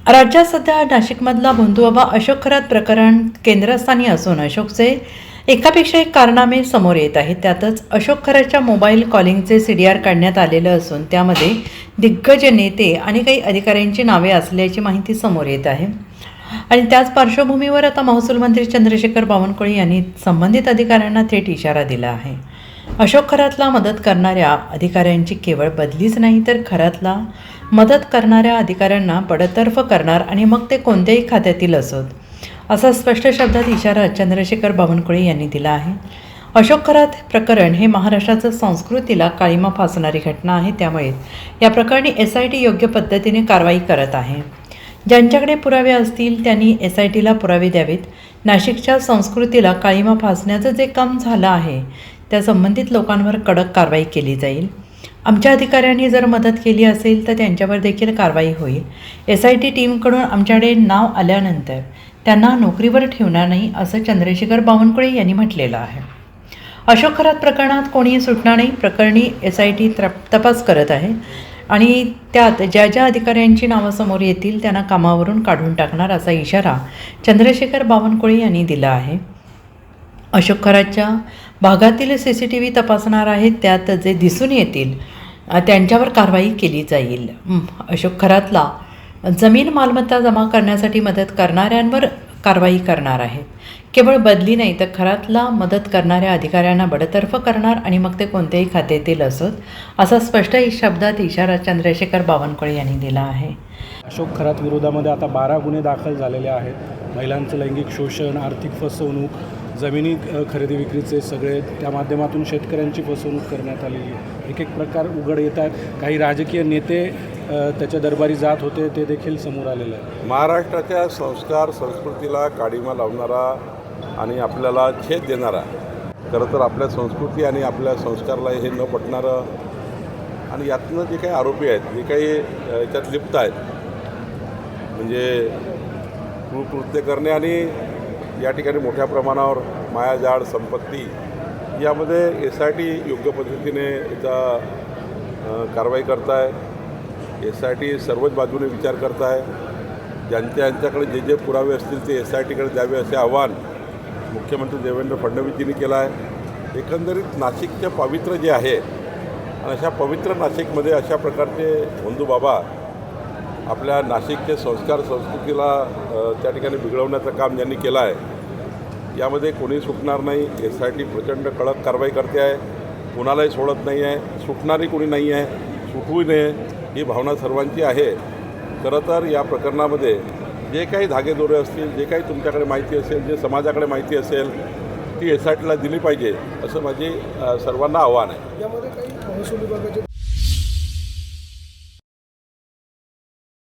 राज्यात सध्या नाशिकमधला भोंदूबाबा अशोक खरात प्रकरण केंद्रस्थानी असून अशोकचे एकापेक्षा एक कारनामे समोर येत आहेत. त्यातच अशोक खरातच्या मोबाईल कॉलिंगचे CDR काढण्यात आलेलं असून त्यामध्ये दिग्गज नेते आणि काही अधिकाऱ्यांची नावे असल्याची माहिती समोर येत आहे. आणि त्याच पार्श्वभूमीवर आता महसूल मंत्री चंद्रशेखर बावनकुळे यांनी संबंधित अधिकाऱ्यांना थेट इशारा दिला आहे. अशोक खरातला मदत करणाऱ्या अधिकाऱ्यांची केवळ बदलीच नाही तर खरातला मदत करणाऱ्या अधिकाऱ्यांना बडतर्फ करणार आणि मग ते कोणत्याही खात्यातील असोत, असा स्पष्ट शब्दात इशारा चंद्रशेखर बावनकुळे यांनी दिला आहे. अशोक खरात प्रकरण हे महाराष्ट्राच्या संस्कृतीला काळिमा फासणारी घटना आहे. त्यामुळे या प्रकरणी SIT योग्य पद्धतीने कारवाई करत आहे. ज्यांच्याकडे पुरावे असतील त्यांनी SITला पुरावे द्यावेत. नाशिकच्या संस्कृतीला काळिमा फासण्याचं जे काम झालं आहे त्या संबंधित लोकांवर कडक कारवाई केली जाईल. आमच्या अधिकाऱ्यांनी जर मदत केली असेल तर त्यांच्यावर देखील कारवाई होईल. SIT टीमकडून आमच्याकडे नाव आल्यानंतर त्यांना नोकरीवर ठेवणार नाही, असं चंद्रशेखर बावनकुळे यांनी म्हटलेलं आहे. अशोक खरात प्रकरणात कोणीही सुटणार नाही. प्रकरणी SIT तपास करत आहे आणि त्यात ज्या ज्या अधिकाऱ्यांची नावं समोर येतील त्यांना कामावरून काढून टाकणार, असा इशारा चंद्रशेखर बावनकुळे यांनी दिला आहे. अशोक खरातच्या भागातील CCTV तपासणार आहेत. त्यात जे दिसून येतील त्यांच्यावर कारवाई केली जाईल. अशोक खरातला जमीन मालमत्ता जमा करण्यासाठी मदत करणाऱ्यांवर कारवाई करणार आहेत. केवळ बदली नाही तर खरातला मदत करणाऱ्या अधिकाऱ्यांना बडतर्फ करणार आणि मग ते कोणत्याही खात्यातील असोत, असा स्पष्ट शब्दात इशारा चंद्रशेखर बावनकुळे यांनी दिला आहे. अशोक खरात विरोधामध्ये आता 12 गुन्हे दाखल झालेले आहेत. महिलांचं लैंगिक शोषण, आर्थिक फसवणूक, जमिनी खरेदी विक्रीचे सगळे, त्या माध्यमातून शेतकऱ्यांची फसवणूक करण्यात आलेली. एक एक प्रकार उघड येत आहेत. काही राजकीय नेते त्याच्या दरबारी जात होते, ते देखील समोर आलेलं आहे. महाराष्ट्राच्या संस्कार संस्कृतीला काळिमा लावणारा आणि आपल्याला छेद देणारा, खरं तर आपल्या संस्कृती आणि आपल्या संस्काराला हे न पटणारं आणि यातनं जे काही आरोपी आहेत, जे काही याच्यात लिप्त आहेत, म्हणजे कृत्य करणे आणि या ठिकाणी मोठ्या प्रमाणावर मायाजाळ, संपत्ती, यामध्ये SIT योग्य पद्धतीने याचा कारवाई करत आहे. SIT सर्वच बाजूने विचार करत आहे. यांच्याकडे जे जे पुरावे असतील ते SITकडे द्यावे, असे आवाहन मुख्यमंत्री देवेंद्र फडणवीसजींनी केलं आहे. एकंदरीत नाशिकचे पावित्र्य जे आहे आणि अशा पवित्र नाशिकमध्ये अशा प्रकारचे भोंदूबाबा आपल्या नाशिकचे संस्कार संस्कृतीला त्या ठिकाणी बिघडवण्याचं काम ज्यांनी केलं आहे, यामध्ये कोणी सुटणार नाही. SIT प्रचंड कडक कारवाई करते आहे. कुणालाही सोडत नाही आहे. सुटणारी कोणी नाही आहे. सुटवू नये ही भावना सर्वांची आहे. खरं तर या प्रकरणामध्ये जे काही धागेदोरे असतील, जे काही तुमच्याकडे माहिती असेल, जे समाजाकडे माहिती असेल, ती SITला दिली पाहिजे, असं माझी सर्वांना आव्हान आहे. यामध्ये काही महसूल विभागाचे